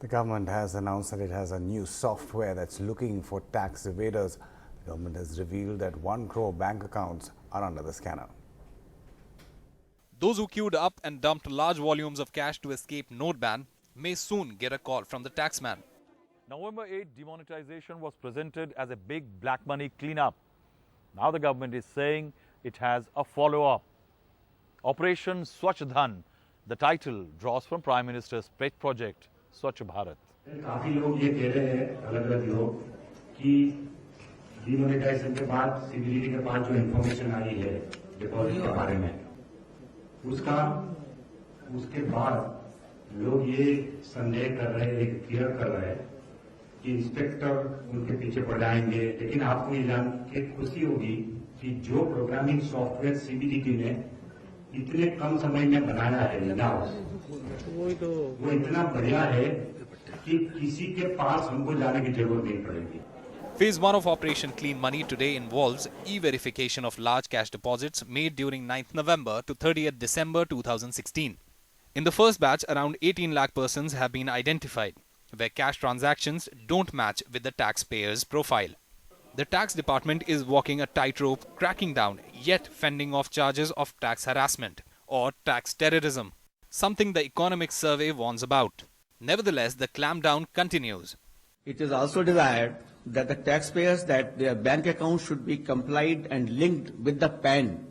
The government has announced that it has a new software that's looking for tax evaders. The government has revealed that 1 crore bank accounts are under the scanner. Those who queued up and dumped large volumes of cash to escape note ban may soon get a call from the taxman. November 8 demonetization was presented as a big black money cleanup. Now the government is saying it has a follow-up. Operation Swachh Dhan, the title draws from Prime Minister's pet project, Swachh Bharat. काफी लोग ये कह रहे हैं अलग-अलग लोग कि demonetisation के बाद सीबीडीटी के पास जो इंफॉर्मेशन आई है डिपॉजिट के बारे में उसके बाद लोग ये संदेह कर रहे हैं, एक फियर कर रहे हैं कि इंस्पेक्टर उनके पीछे पड़ जाएंगे। लेकिन आपको ये जान के खुशी होगी कि जो प्रोग्रामिंग सॉफ्टवेयर सीबीडीटी ने इतने कम समय में बनाया है वो इतना बढ़िया है कि किसी के पास हमको जाने की जरूरत नहीं पड़ेगी। Phase 1 of Operation Clean Money today involves e-verification of large cash deposits made during 9th November to 30th December 2016. In the first batch, around 18 lakh persons have been identified, where cash transactions don't match with the taxpayer's profile. The tax department is walking a tightrope, cracking down, yet fending off charges of tax harassment or tax terrorism, something the Economic Survey warns about. Nevertheless, the clampdown continues. It is also desired that the taxpayers that their bank account should be complied and linked with the PAN.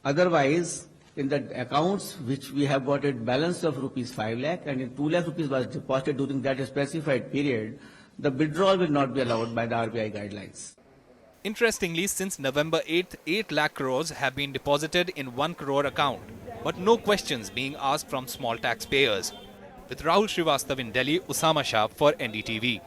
Otherwise, in the accounts which we have got a balance of rupees 5 lakh and in 2 lakh rupees was deposited during that specified period, the withdrawal will not be allowed by the RBI guidelines. Interestingly, since November 8th, 8 lakh crores have been deposited in 1 crore account, but no questions being asked from small taxpayers. With Rahul Srivastav in Delhi, Usama Shah for NDTV.